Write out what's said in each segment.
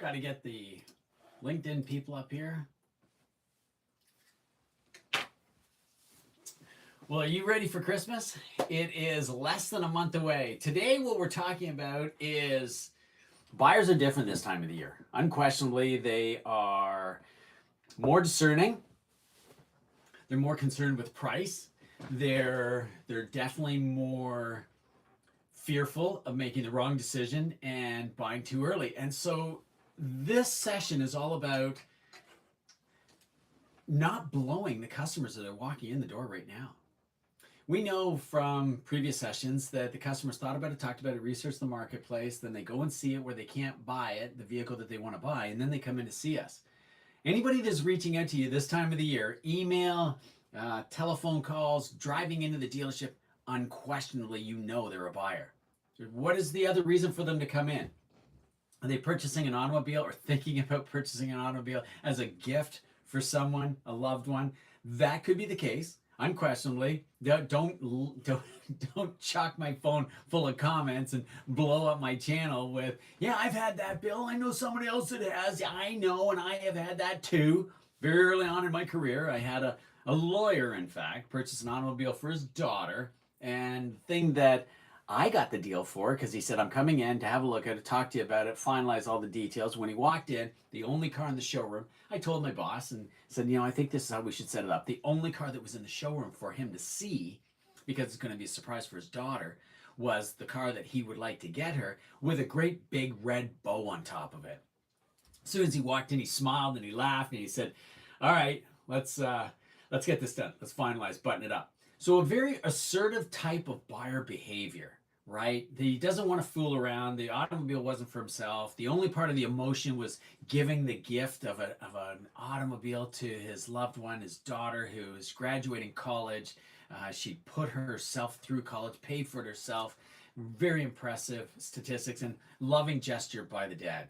Got to get the LinkedIn people up here. Well, are you ready for Christmas? It is less than a month away. Today, what we're talking about is buyers are different this time of the year. Unquestionably, they are more discerning. They're more concerned with price. They're definitely more fearful of making the wrong decision and buying too early. And so this session is all about not blowing the customers that are walking in the door right now. We know from previous sessions that the customers thought about it, talked about it, researched the marketplace, then they go and see it where they can't buy it, the vehicle that they want to buy, and then they come in to see us. Anybody that's reaching out to you this time of the year, email, telephone calls, driving into the dealership, unquestionably you know they're a buyer. So what is the other reason for them to come in? Are they purchasing an automobile or thinking about purchasing an automobile as a gift for someone, a loved one? That could be the case. Unquestionably, don't chuck my phone full of comments and blow up my channel with, yeah, I've had that, Bill. I know somebody else that has. I know, and I have had that too. Very early on in my career, I had a lawyer, in fact, purchase an automobile for his daughter, and the thing that I got the deal for, because he said, I'm coming in to have a look at it, talk to you about it, finalize all the details. When he walked in, the only car in the showroom, I told my boss and said, I think this is how we should set it up. The only car that was in the showroom for him to see, because it's going to be a surprise for his daughter, was the car that he would like to get her with a great big red bow on top of it. As soon as he walked in, he smiled and he laughed and he said, all right, let's get this done. Let's finalize, button it up. So a very assertive type of buyer behavior, right? He doesn't want to fool around. The automobile wasn't for himself. The only part of the emotion was giving the gift of an automobile to his loved one, his daughter, who is graduating college. She put herself through college, paid for it herself. Very impressive statistics and loving gesture by the dad.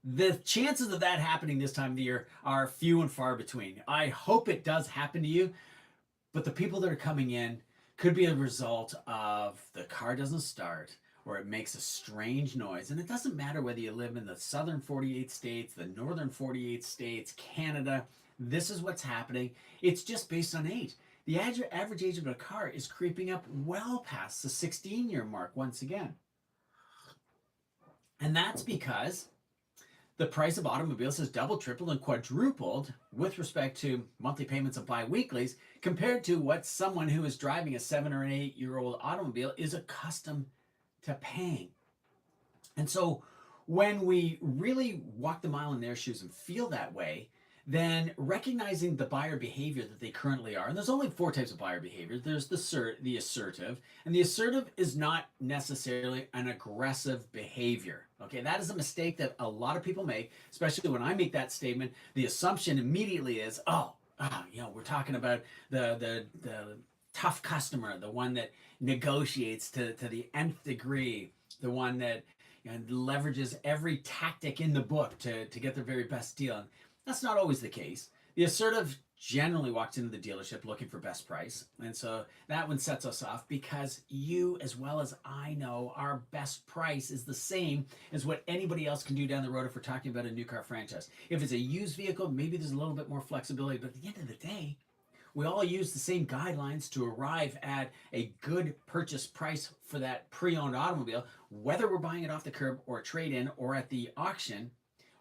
The chances of that happening this time of the year are few and far between. I hope it does happen to you. But the people that are coming in could be a result of the car doesn't start or it makes a strange noise. And it doesn't matter whether you live in the southern 48 states, the northern 48 states, Canada. This is what's happening. It's just based on age. The average age of a car is creeping up well past the 16-year mark once again. And that's because the price of automobiles has doubled, tripled, and quadrupled with respect to monthly payments of bi-weeklies compared to what someone who is driving a 7 or an 8-year-old automobile is accustomed to paying. And so when we really walk the mile in their shoes and feel that way, then recognizing the buyer behavior that they currently are, and there's only 4 types of buyer behavior. There's the assertive, and the assertive is not necessarily an aggressive behavior. Okay, that is a mistake that a lot of people make, especially when I make that statement. The assumption immediately is, we're talking about the tough customer, the one that negotiates to the nth degree, the one that leverages every tactic in the book to get their very best deal. And that's not always the case. The assertive generally walks into the dealership looking for best price. And so that one sets us off because you, as well as I know, our best price is the same as what anybody else can do down the road if we're talking about a new car franchise. If it's a used vehicle, maybe there's a little bit more flexibility, but at the end of the day, we all use the same guidelines to arrive at a good purchase price for that pre-owned automobile, whether we're buying it off the curb or a trade-in or at the auction.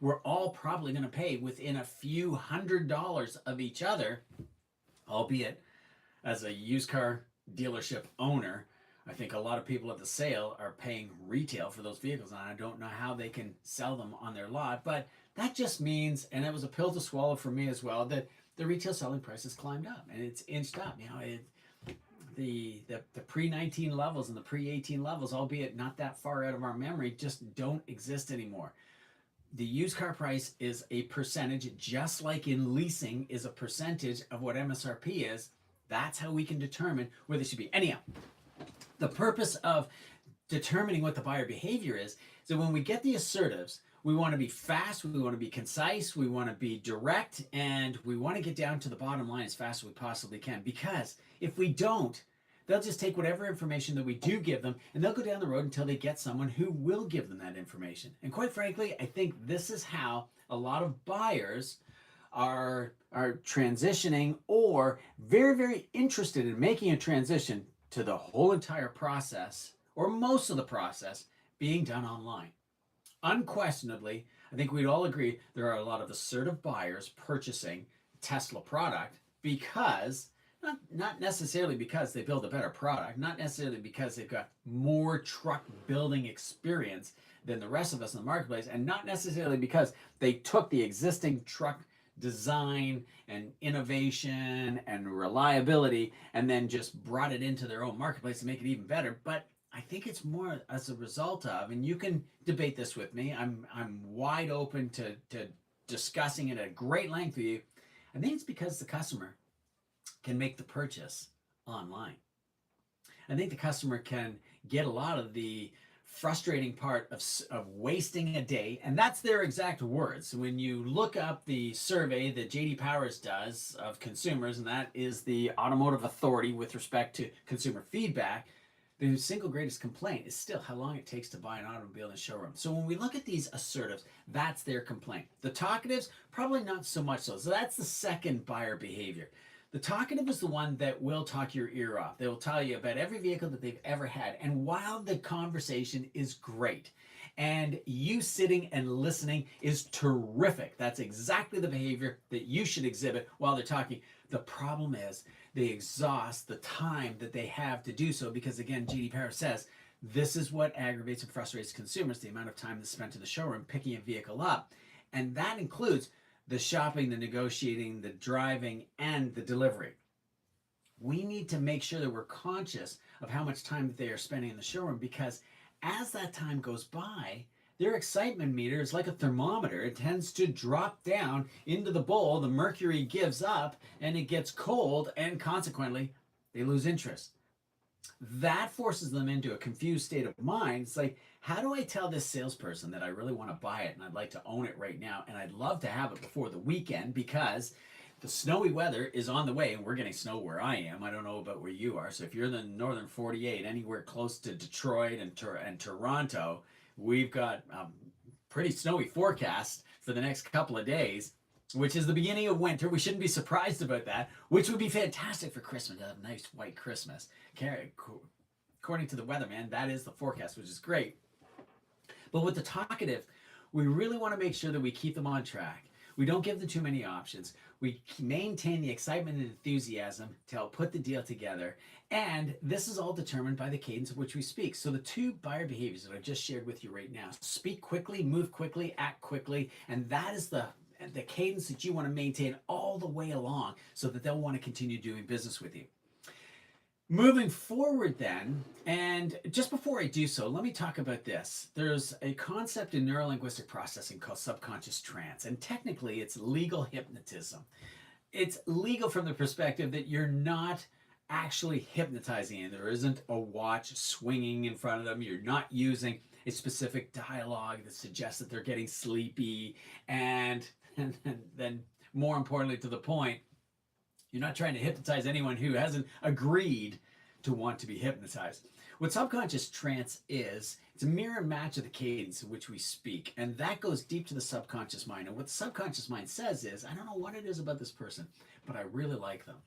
We're all probably going to pay within a few $100s of each other, albeit as a used car dealership owner, I think a lot of people at the sale are paying retail for those vehicles, and I don't know how they can sell them on their lot, but that just means, and it was a pill to swallow for me as well, that the retail selling price has climbed up and it's inched up. The pre-19 levels and the pre-18 levels, albeit not that far out of our memory, just don't exist anymore. The used car price is a percentage, just like in leasing is a percentage of what MSRP is. That's how we can determine where they should be. Anyhow, the purpose of determining what the buyer behavior is that when we get the assertives, we want to be fast, we want to be concise, we want to be direct, and we want to get down to the bottom line as fast as we possibly can. Because if we don't, They'll just take whatever information that we do give them, and they'll go down the road until they get someone who will give them that information. And quite frankly, I think this is how a lot of buyers are transitioning, or very, very interested in making a transition to the whole entire process, or most of the process, being done online. Unquestionably, I think we'd all agree there are a lot of assertive buyers purchasing Tesla product because, not necessarily because they build a better product, not necessarily because they've got more truck building experience than the rest of us in the marketplace, and not necessarily because they took the existing truck design and innovation and reliability and then just brought it into their own marketplace to make it even better. But I think it's more as a result of, and you can debate this with me, I'm wide open to discussing it at great length with you. I think it's because the customer can make the purchase online. I think the customer can get a lot of the frustrating part of wasting a day, and that's their exact words. When you look up the survey that JD Powers does of consumers, and that is the automotive authority with respect to consumer feedback, the single greatest complaint is still how long it takes to buy an automobile in a showroom. So when we look at these assertives, that's their complaint. The talkatives, probably not so much so. So that's the second buyer behavior. The talkative is the one that will talk your ear off. They will tell you about every vehicle that they've ever had. And while the conversation is great, and you sitting and listening is terrific, that's exactly the behavior that you should exhibit while they're talking. The problem is they exhaust the time that they have to do so, because again, JD Powers says, this is what aggravates and frustrates consumers, the amount of time that's spent in the showroom picking a vehicle up. And that includes the shopping, the negotiating, the driving, and the delivery. We need to make sure that we're conscious of how much time that they are spending in the showroom, because as that time goes by, their excitement meter is like a thermometer. It tends to drop down into the bowl, the mercury gives up, and it gets cold, and consequently, they lose interest. That forces them into a confused state of mind. It's like, how do I tell this salesperson that I really want to buy it and I'd like to own it right now, and I'd love to have it before the weekend because the snowy weather is on the way, and we're getting snow where I am. I don't know about where you are. So if you're in the northern 48, anywhere close to Detroit and Toronto, we've got a pretty snowy forecast for the next couple of days, which is the beginning of winter. We shouldn't be surprised about that, which would be fantastic for Christmas, to have a nice white Christmas. According to the weatherman, that is the forecast, which is great. But with the talkative, we really want to make sure that we keep them on track. We don't give them too many options. We maintain the excitement and enthusiasm to help put the deal together. And this is all determined by the cadence of which we speak. So the two buyer behaviors that I've just shared with you right now: speak quickly, move quickly, act quickly. And that is the cadence that you want to maintain all the way along, so that they'll want to continue doing business with you. Moving forward then, and just before I do so, let me talk about this. There's a concept in neurolinguistic processing called subconscious trance, and technically it's legal hypnotism. It's legal from the perspective that you're not actually hypnotizing, and there isn't a watch swinging in front of them. You're not using a specific dialogue that suggests that they're getting sleepy, and then more importantly to the point, you're not trying to hypnotize anyone who hasn't agreed to want to be hypnotized. What subconscious trance is, it's a mirror match of the cadence in which we speak, and that goes deep to the subconscious mind. And what the subconscious mind says is, I don't know what it is about this person, but I really like them.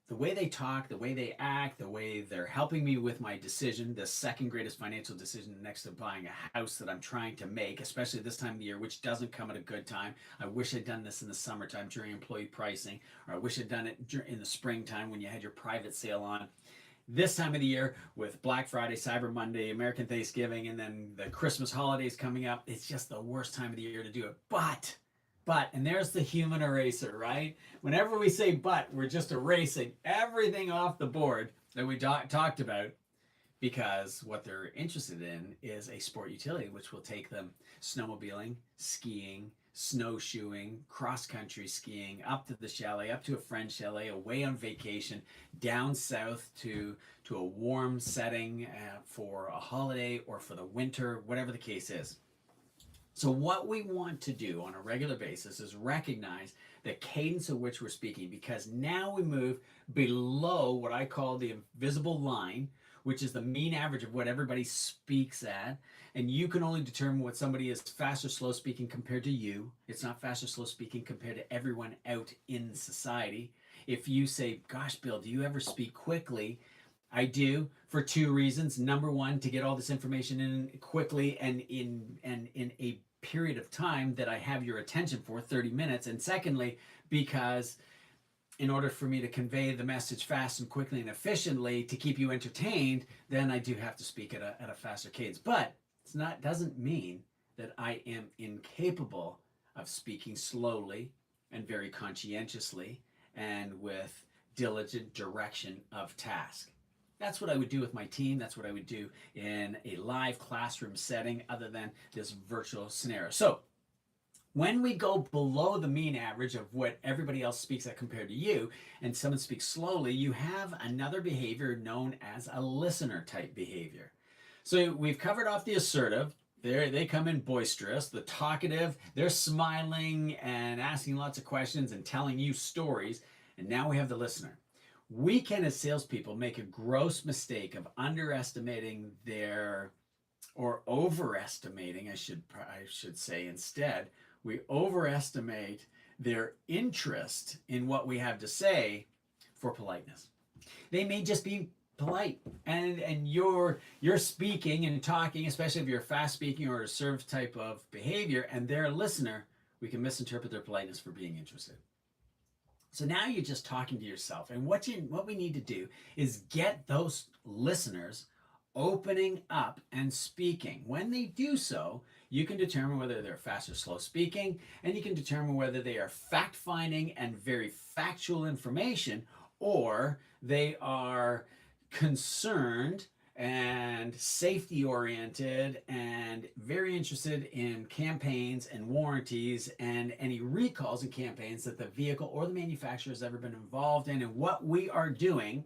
The way they talk, the way they act, the way they're helping me with my decision, the second greatest financial decision next to buying a house that I'm trying to make, especially this time of the year, which doesn't come at a good time. I wish I'd done this in the summertime during employee pricing, or I wish I'd done it in the springtime when you had your private sale on. This time of the year with Black Friday, Cyber Monday, American Thanksgiving, and then the Christmas holidays coming up, it's just the worst time of the year to do it. But, and there's the human eraser, right? Whenever we say but, we're just erasing everything off the board that we talked about, because what they're interested in is a sport utility, which will take them snowmobiling, skiing, snowshoeing, cross-country skiing, up to the chalet, up to a friend's chalet, away on vacation, down south to a warm setting for a holiday or for the winter, whatever the case is. So what we want to do on a regular basis is recognize the cadence at which we're speaking, because now we move below what I call the invisible line, which is the mean average of what everybody speaks at. And you can only determine what somebody is fast or slow speaking compared to you. It's not fast or slow speaking compared to everyone out in society. If you say, gosh, Bill, do you ever speak quickly? I do, for two reasons. Number one, to get all this information in quickly and in a period of time that I have your attention for, 30 minutes. And secondly, because in order for me to convey the message fast and quickly and efficiently to keep you entertained, then I do have to speak at a faster cadence. But doesn't mean that I am incapable of speaking slowly and very conscientiously and with diligent direction of task. That's what I would do with my team. That's what I would do in a live classroom setting other than this virtual scenario. So when we go below the mean average of what everybody else speaks at compared to you, and someone speaks slowly, you have another behavior known as a listener type behavior. So we've covered off the assertive. They come in boisterous. The talkative, they're smiling and asking lots of questions and telling you stories. And now we have the listener. We can, as salespeople, make a gross mistake of underestimating or overestimating, I should say instead. We overestimate their interest in what we have to say for politeness. They may just be polite, and you're speaking and talking, especially if you're fast speaking or a serve type of behavior, and they're a listener, we can misinterpret their politeness for being interested. So now you're just talking to yourself, and what we need to do is get those listeners opening up and speaking. When they do so, you can determine whether they're fast or slow speaking, and you can determine whether they are fact-finding and very factual information, or they are concerned and safety-oriented and very interested in campaigns and warranties and any recalls and campaigns that the vehicle or the manufacturer has ever been involved in, and what we are doing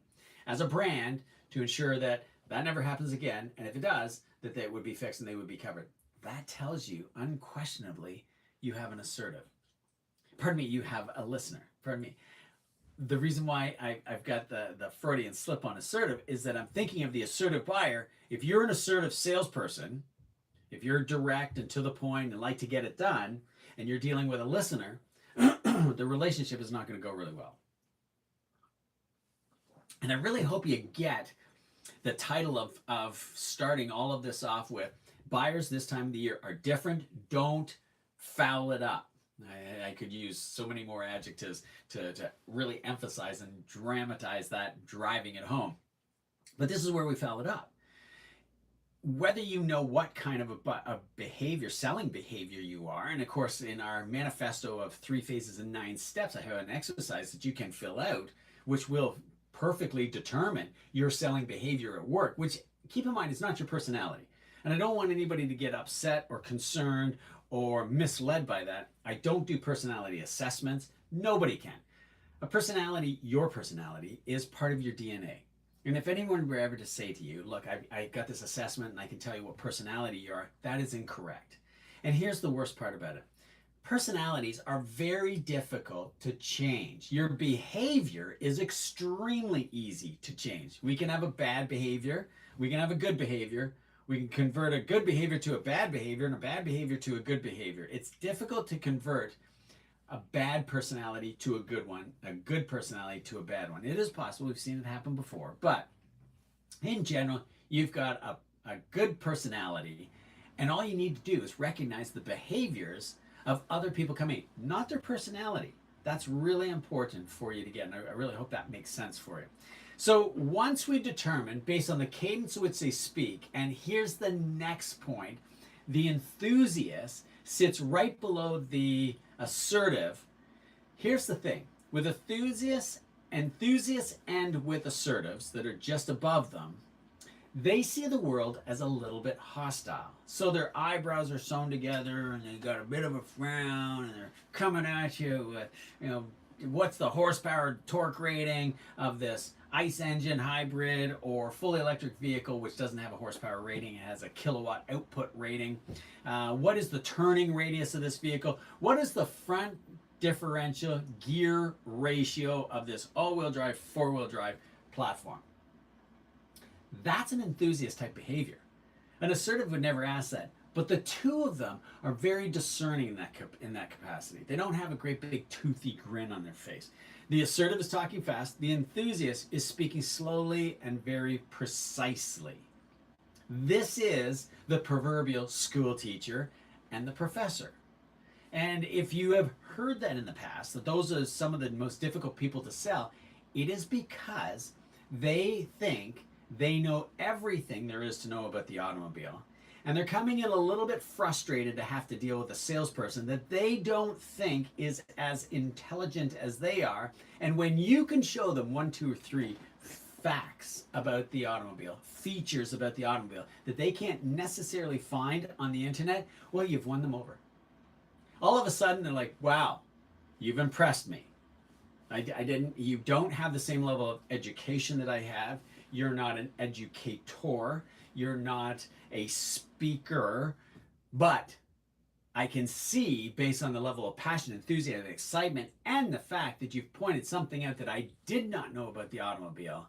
as a brand to ensure that that never happens again, and if it does, that they would be fixed and they would be covered. That tells you unquestionably you have an assertive. You have a listener. The reason why I've got the Freudian slip on assertive is that I'm thinking of the assertive buyer. If you're an assertive salesperson, if you're direct and to the point and like to get it done, and you're dealing with a listener, the relationship is not going to go really well. And I really hope you get the title of starting all of this off with, buyers this time of the year are different. Don't foul it up. I could use so many more adjectives to really emphasize and dramatize that, driving it home. But this is where we foul it up. Whether you know what kind of a behavior, selling behavior you are, and of course in our manifesto of 3 phases and 9 steps, I have an exercise that you can fill out, which will perfectly determine your selling behavior at work, which, keep in mind, is not your personality. And I don't want anybody to get upset or concerned or misled by that. I don't do personality assessments. Nobody can. Your personality is part of your DNA. And if anyone were ever to say to you, look, I got this assessment and I can tell you what personality you are, that is incorrect. And here's the worst part about it. Personalities are very difficult to change. Your behavior is extremely easy to change. We can have a bad behavior. We can have a good behavior. We can convert a good behavior to a bad behavior and a bad behavior to a good behavior. It's difficult to convert a bad personality to a good one, a good personality to a bad one. It is possible. We've seen it happen before. But in general, you've got a good personality, and all you need to do is recognize the behaviors of other people coming, not their personality. That's really important for you to get, and I really hope that makes sense for you. So once we determine, based on the cadence at which they speak, and here's the next point, the enthusiast sits right below the assertive. Here's the thing, with enthusiasts and with assertives that are just above them, they see the world as a little bit hostile. So their eyebrows are sewn together and they've got a bit of a frown and they're coming at you with, what's the horsepower torque rating of this ICE engine, hybrid, or fully electric vehicle, which doesn't have a horsepower rating, it has a kilowatt output rating. What is the turning radius of this vehicle? What is the front differential gear ratio of this all-wheel drive, four-wheel drive platform? That's an enthusiast type behavior. An assertive would never ask that. But the two of them are very discerning in that capacity. They don't have a great big toothy grin on their face. The assertive is talking fast. The enthusiast is speaking slowly and very precisely. This is the proverbial school teacher and the professor. And if you have heard that in the past, that those are some of the most difficult people to sell, it is because they think they know everything there is to know about the automobile. And they're coming in a little bit frustrated to have to deal with a salesperson that they don't think is as intelligent as they are. And when you can show them 1, 2, or 3 facts about the automobile, features about the automobile that they can't necessarily find on the internet, well, you've won them over. All of a sudden, they're like, wow, you've impressed me. You don't have the same level of education that I have. You're not an educator. You're not a speaker, but I can see, based on the level of passion, enthusiasm, excitement, and the fact that you've pointed something out that I did not know about the automobile,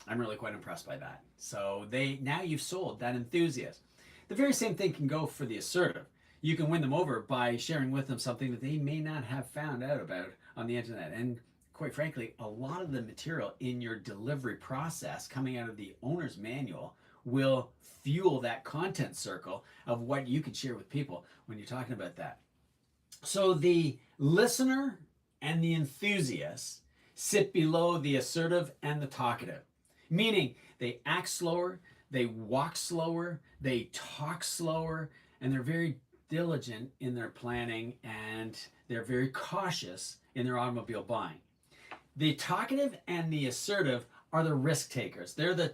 I'm really quite impressed by that. So now you've sold that enthusiast. The very same thing can go for the assertive. You can win them over by sharing with them something that they may not have found out about on the internet. And quite frankly, a lot of the material in your delivery process coming out of the owner's manual will fuel that content circle of what you can share with people when you're talking about that. So the listener and the enthusiast sit below the assertive and the talkative, meaning they act slower, they walk slower, they talk slower, and they're very diligent in their planning, and they're very cautious in their automobile buying. The talkative and the assertive are the risk takers. They're the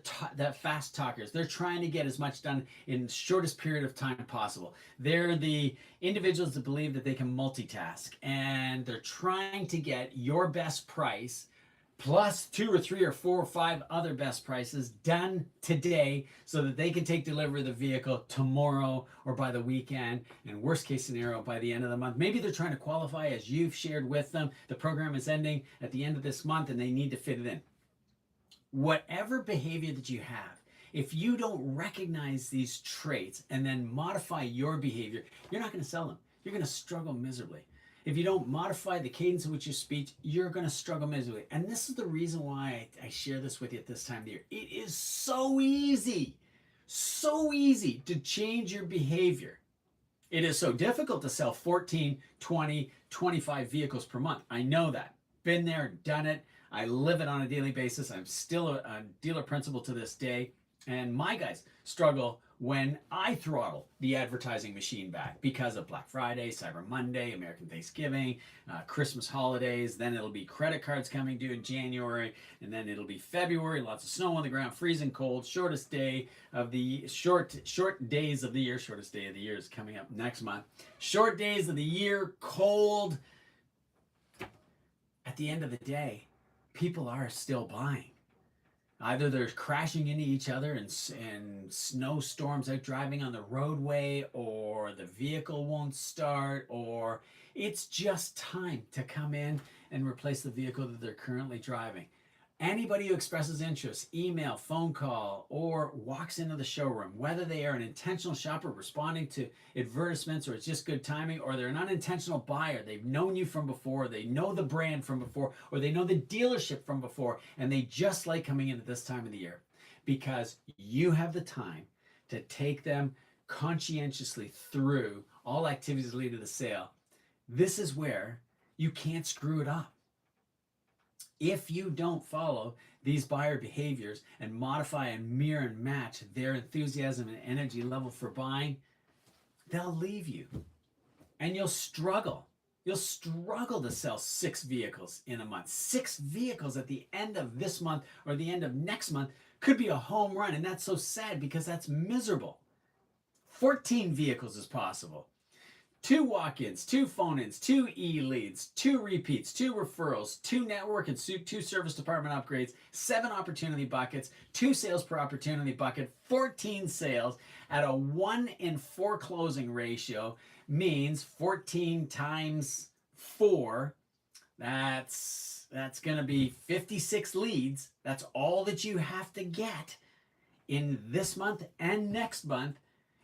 fast talkers. They're trying to get as much done in the shortest period of time possible. They're the individuals that believe that they can multitask, and they're trying to get your best price plus 2 or 3 or 4 or 5 other best prices done today so that they can take delivery of the vehicle tomorrow or by the weekend, and worst case scenario by the end of the month. Maybe they're trying to qualify, as you've shared with them. The program is ending at the end of this month and they need to fit it in. Whatever behavior that you have, if you don't recognize these traits and then modify your behavior, you're not going to sell them. You're going to struggle miserably. If you don't modify the cadence in which you speak, you're going to struggle miserably. And this is the reason why I share this with you at this time of the year. It is so easy to change your behavior. It is so difficult to sell 14, 20, 25 vehicles per month. I know that. Been there, done it. I live it on a daily basis. I'm still a dealer principal to this day. And my guys struggle when I throttle the advertising machine back because of Black Friday, Cyber Monday, American Thanksgiving, Christmas holidays. Then it'll be credit cards coming due in January, and then it'll be February, lots of snow on the ground, freezing cold, shortest day of the short days of the year. Shortest day of the year is coming up next month. Short days of the year, cold. At the end of the day, people are still buying. Either they're crashing into each other in snowstorms out driving on the roadway, or the vehicle won't start, or it's just time to come in and replace the vehicle that they're currently driving. Anybody who expresses interest, email, phone call, or walks into the showroom, whether they are an intentional shopper responding to advertisements, or it's just good timing, or they're an unintentional buyer, they've known you from before, they know the brand from before, or they know the dealership from before, and they just like coming in at this time of the year because you have the time to take them conscientiously through all activities that lead to the sale. This is where you can't screw it up. If you don't follow these buyer behaviors and modify and mirror and match their enthusiasm and energy level for buying, they'll leave you. And you'll struggle. You'll struggle to sell 6 vehicles in a month. 6 vehicles at the end of this month or the end of next month could be a home run. And that's so sad because that's miserable. 14 vehicles is possible. 2 walk-ins, 2 phone-ins, 2 e-leads, 2 repeats, 2 referrals, 2 network and 2 service department upgrades, 7 opportunity buckets, 2 sales per opportunity bucket, 14 sales at a 1 in 4 closing ratio means 14 times 4. That's going to be 56 leads. That's all that you have to get in this month and next month.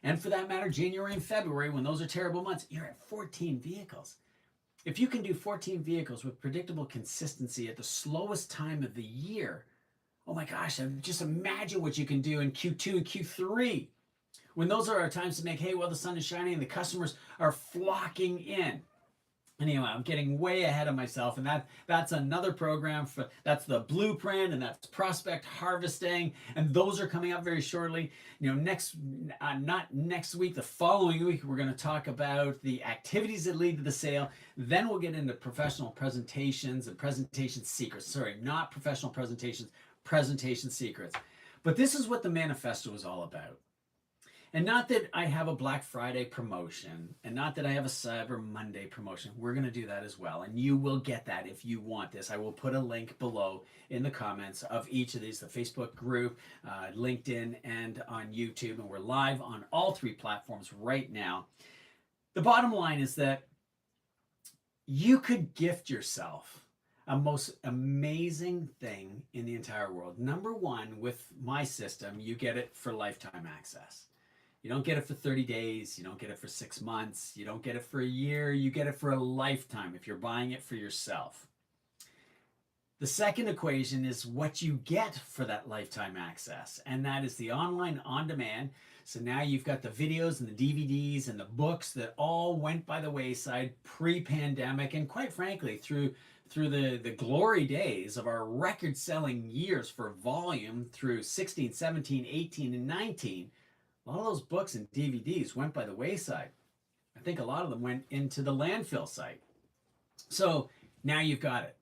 And for that matter, January and February, when those are terrible months, you're at 14 vehicles. If you can do 14 vehicles with predictable consistency at the slowest time of the year, oh my gosh, just imagine what you can do in Q2 and Q3. When those are our times to make hay while the sun is shining and the customers are flocking in. Anyway, I'm getting way ahead of myself, and that's another program that's the blueprint, and that's prospect harvesting, and those are coming up very shortly. Not next week, the following week, we're going to talk about the activities that lead to the sale. Then we'll get into professional presentations and presentation secrets. Sorry, not professional presentations, presentation secrets. But this is what the manifesto is all about. And not that I have a Black Friday promotion, and not that I have a Cyber Monday promotion. We're going to do that as well, and you will get that if you want this. I will put a link below in the comments of each of these, the Facebook group, LinkedIn, and on YouTube, and we're live on all 3 platforms right now. The bottom line is that you could gift yourself a most amazing thing in the entire world. Number one, with my system, you get it for lifetime access. You don't get it for 30 days. You don't get it for 6 months. You don't get it for a year. You get it for a lifetime if you're buying it for yourself. The second equation is what you get for that lifetime access, and that is the online on-demand. So now you've got the videos and the DVDs and the books that all went by the wayside pre-pandemic, and quite frankly, through the glory days of our record-selling years for volume through 16, 17, 18, and 19. A lot of those books and DVDs went by the wayside. I think a lot of them went into the landfill site. So now you've got it.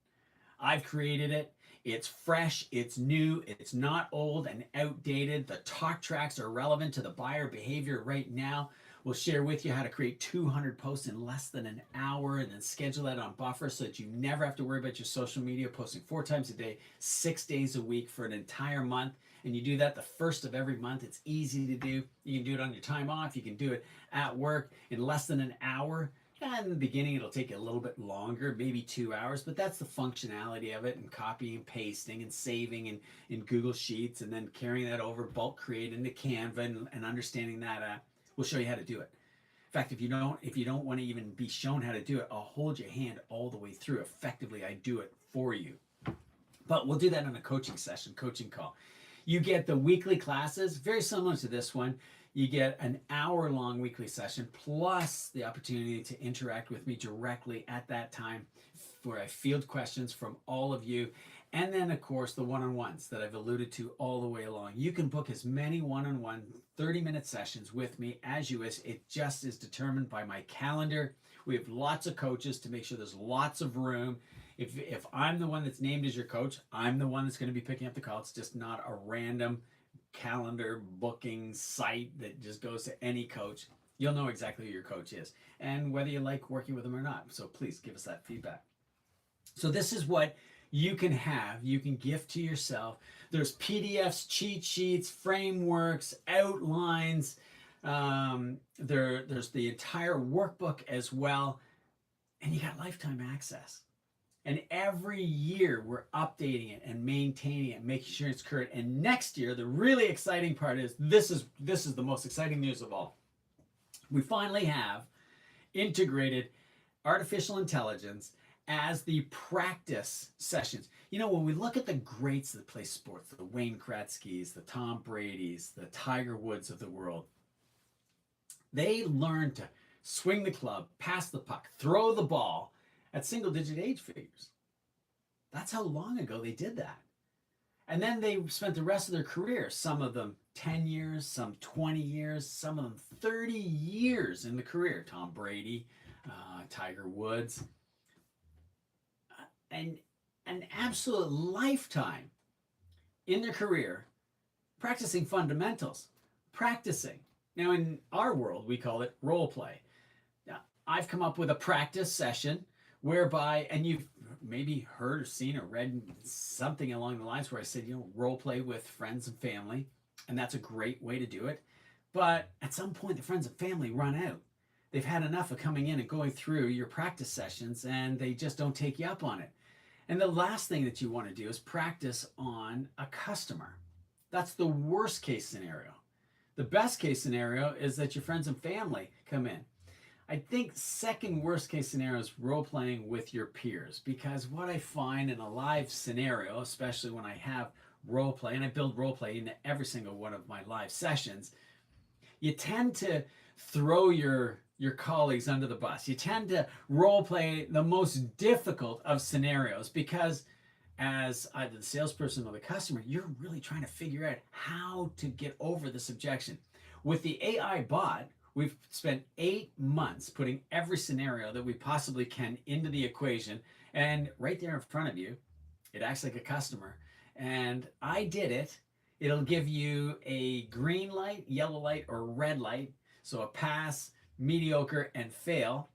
I've created it. It's fresh, it's new, it's not old and outdated. The talk tracks are relevant to the buyer behavior right now. We'll share with you how to create 200 posts in less than an hour and then schedule that on buffer so that you never have to worry about your social media, posting 4 times a day, 6 days a week for an entire month. And you do that the first of every month. It's easy to do. You can do it on your time off. You can do it at work in less than an hour. And in the beginning, it'll take you a little bit longer, maybe 2 hours, but that's the functionality of it, and copying and pasting and saving in Google Sheets, and then carrying that over, bulk create into Canva, and understanding that. We'll show you how to do it. In fact, if you don't want to even be shown how to do it, I'll hold your hand all the way through. Effectively, I do it for you. But we'll do that in a coaching session, coaching call. You get the weekly classes, very similar to this one. You get an hour-long weekly session, plus the opportunity to interact with me directly at that time, where I field questions from all of you. And then, of course, the one-on-ones that I've alluded to all the way along. You can book as many one-on-one 30-minute sessions with me as you wish. It just is determined by my calendar. We have lots of coaches to make sure there's lots of room. If I'm the one that's named as your coach, I'm the one that's going to be picking up the call. It's just not a random calendar booking site that just goes to any coach. You'll know exactly who your coach is and whether you like working with them or not. So please give us that feedback. So this is what you can have. You can gift to yourself. There's PDFs, cheat sheets, frameworks, outlines. There's the entire workbook as well. And you got lifetime access. And every year we're updating it and maintaining it, making sure it's current. And next year, the really exciting part is this is the most exciting news of all. We finally have integrated artificial intelligence as the practice sessions. You know, when we look at the greats that play sports, the Wayne Gretzky's, the Tom Brady's, the Tiger Woods of the world, they learn to swing the club, pass the puck, throw the ball at single-digit age figures. That's how long ago they did that. And then they spent the rest of their career, some of them 10 years, some 20 years, some of them 30 years in the career. Tom Brady, Tiger Woods, and an absolute lifetime in their career practicing fundamentals, practicing. Now, in our world, we call it role play. I've come up with a practice session whereby, and you've maybe heard or seen or read something along the lines where I said, role play with friends and family, and that's a great way to do it. But at some point, the friends and family run out. They've had enough of coming in and going through your practice sessions, and they just don't take you up on it. And the last thing that you want to do is practice on a customer. That's the worst case scenario. The best case scenario is that your friends and family come in. I think second worst case scenario is role playing with your peers, because what I find in a live scenario, especially when I have role play, and I build role play into every single one of my live sessions, you tend to throw your colleagues under the bus. You tend to role play the most difficult of scenarios, because as either the salesperson or the customer, you're really trying to figure out how to get over this objection. With the AI bot, we've spent 8 months putting every scenario that we possibly can into the equation, and right there in front of you, it acts like a customer. And I did it. It'll give you a green light, yellow light, or red light. So a pass, mediocre, and fail.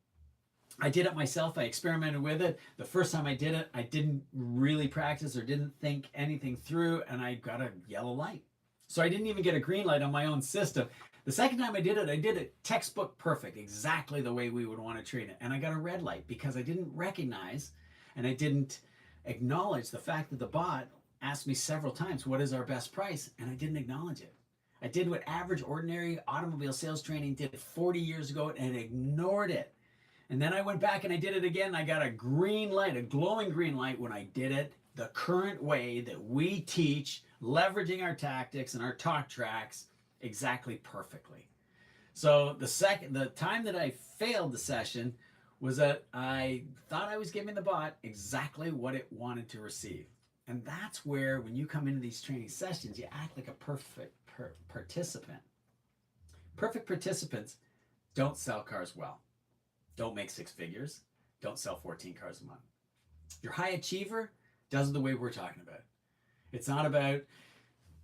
I did it myself. I experimented with it. The first time I did it, I didn't really practice or didn't think anything through, and I got a yellow light. So I didn't even get a green light on my own system. The second time I did it textbook perfect, exactly the way we would want to treat it. And I got a red light because I didn't recognize and I didn't acknowledge the fact that the bot asked me several times, what is our best price? And I didn't acknowledge it. I did what average, ordinary automobile sales training did 40 years ago and ignored it. And then I went back and I did it again. I got a green light, a glowing green light when I did it the current way that we teach, leveraging our tactics and our talk tracks exactly perfectly. So the time that I failed the session was that I thought I was giving the bot exactly what it wanted to receive. And that's where, when you come into these training sessions, you act like a perfect participant. Perfect participants don't sell cars well, don't make 6 figures, don't sell 14 cars a month. Your high achiever does it the way we're talking about. It's not about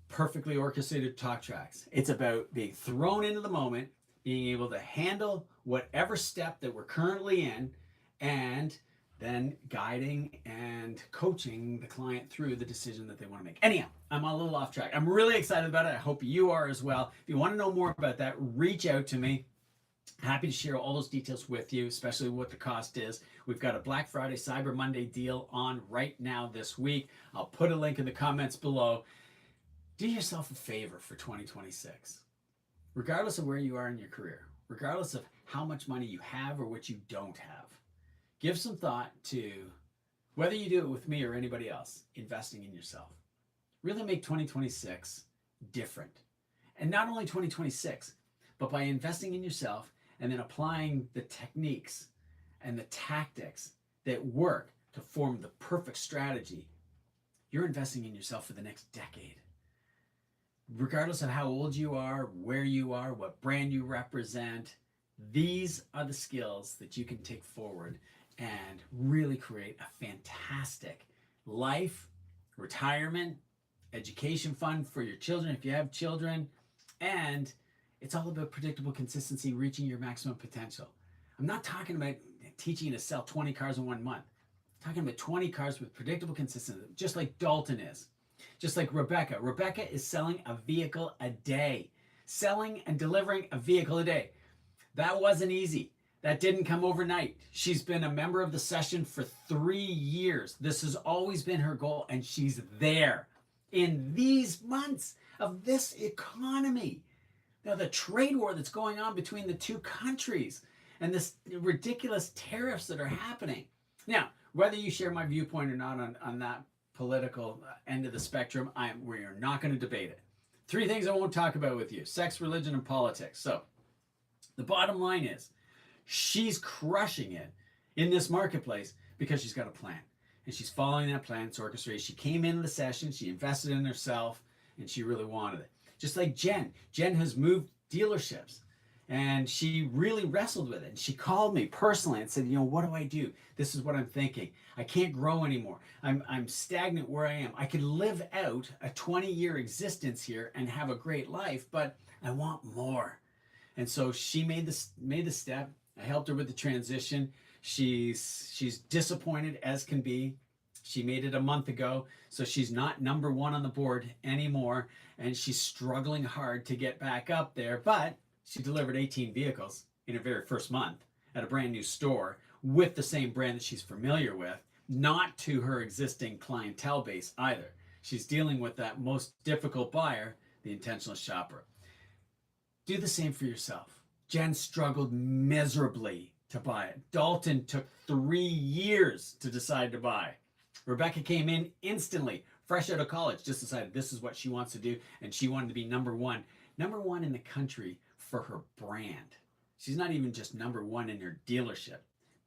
perfectly orchestrated talk tracks. It's about being thrown into the moment, being able to handle whatever step that we're currently in, and then guiding and coaching the client through the decision that they want to make. Anyhow, I'm a little off track. I'm really excited about it. I hope you are as well. If you want to know more about that, reach out to me. Happy to share all those details with you, especially what the cost is. We've got a Black Friday, Cyber Monday deal on right now this week. I'll put a link in the comments below. Do yourself a favor for 2026. Regardless of where you are in your career, regardless of how much money you have or what you don't have, give some thought to, whether you do it with me or anybody else, investing in yourself. Really make 2026 different. And not only 2026, but by investing in yourself and then applying the techniques and the tactics that work to form the perfect strategy, you're investing in yourself for the next decade. Regardless of how old you are, where you are, what brand you represent, these are the skills that you can take forward and really create a fantastic life, retirement, education fund for your children if you have children, and it's all about predictable consistency, reaching your maximum potential. I'm not talking about teaching you to sell 20 cars in 1 month. I'm talking about 20 cars with predictable consistency, just like Dalton is. Just like Rebecca. Rebecca is selling a vehicle a day. Selling and delivering a vehicle a day. That wasn't easy. That didn't come overnight. She's been a member of the session for 3 years. This has always been her goal, and she's there. In these months of this economy, now the trade war that's going on between the two countries and this ridiculous tariffs that are happening. Now, whether you share my viewpoint or not on that political end of the spectrum, we are not going to debate it. 3 things I won't talk about with you: sex, religion, and politics. So the bottom line is, she's crushing it in this marketplace because she's got a plan. And she's following that plan. It's orchestrated. She came into the session, she invested in herself, and she really wanted it. Just like Jen. Jen has moved dealerships, and she really wrestled with it. And she called me personally and said, what do I do? This is what I'm thinking. I can't grow anymore. I'm stagnant where I am. I could live out a 20-year existence here and have a great life, but I want more. And so she made the step. I helped her with the transition. She's disappointed as can be. She made it a month ago, so she's not number one on the board anymore, and she's struggling hard to get back up there. But she delivered 18 vehicles in her very first month at a brand new store with the same brand that she's familiar with, not to her existing clientele base either. She's dealing with that most difficult buyer, the intentional shopper. Do the same for yourself. Jen struggled miserably to buy it. Dalton took 3 years to decide to buy. Rebecca came in instantly, fresh out of college, just decided this is what she wants to do, and she wanted to be number one in the country for her brand. She's not even just number one in her dealership,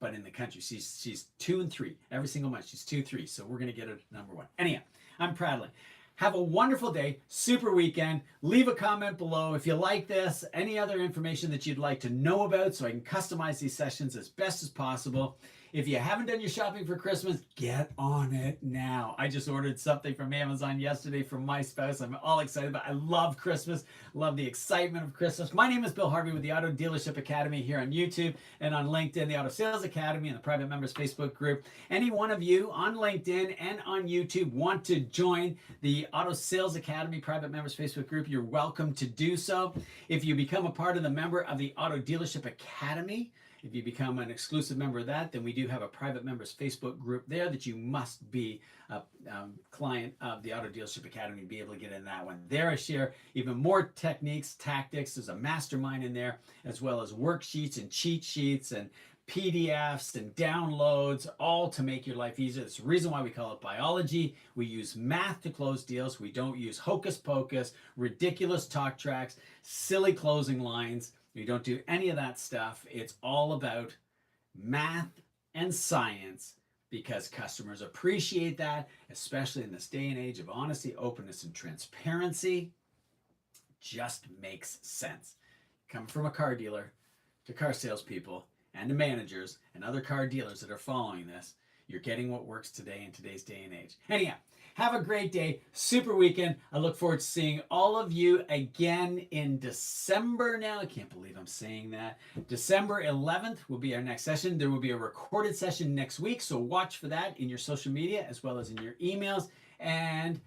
but in the country. She's 2 and 3 every single month. She's 2, 3, so we're going to get her to number one. Anyhow, I'm prattling. Have a wonderful day, super weekend. Leave a comment below if you like this, any other information that you'd like to know about so I can customize these sessions as best as possible. If you haven't done your shopping for Christmas, get on it now. I just ordered something from Amazon yesterday for my spouse. I'm all excited about it. I love Christmas, love the excitement of Christmas. My name is Bill Harvey with the Auto Dealership Academy here on YouTube and on LinkedIn, the Auto Sales Academy and the Private Members Facebook group. Any one of you on LinkedIn and on YouTube want to join the Auto Sales Academy Private Members Facebook group, you're welcome to do so. If you become a part of the member of the Auto Dealership Academy, if you become an exclusive member of that, then we do have a private members Facebook group there that you must be a client of the Auto Dealership Academy to be able to get in that one. There I share even more techniques, tactics. There's a mastermind in there, as well as worksheets and cheat sheets and PDFs and downloads, all to make your life easier. That's the reason why we call it biology. We use math to close deals. We don't use hocus pocus, ridiculous talk tracks, silly closing lines. We don't do any of that stuff. It's all about math and science because customers appreciate that, especially in this day and age of honesty, openness, and transparency. Just makes sense. Coming from a car dealer to car salespeople and to managers and other car dealers that are following this, you're getting what works today in today's day and age. Anyhow, have a great day, super weekend. I look forward to seeing all of you again in December now. I can't believe I'm saying that. December 11th will be our next session. There will be a recorded session next week, so watch for that in your social media as well as in your emails. And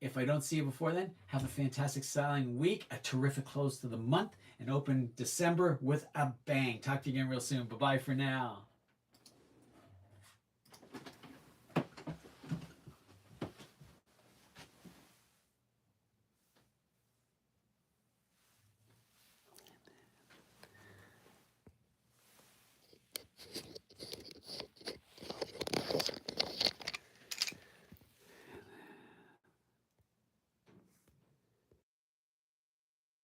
if I don't see you before then, have a fantastic selling week, a terrific close to the month, and open December with a bang. Talk to you again real soon. Bye-bye for now.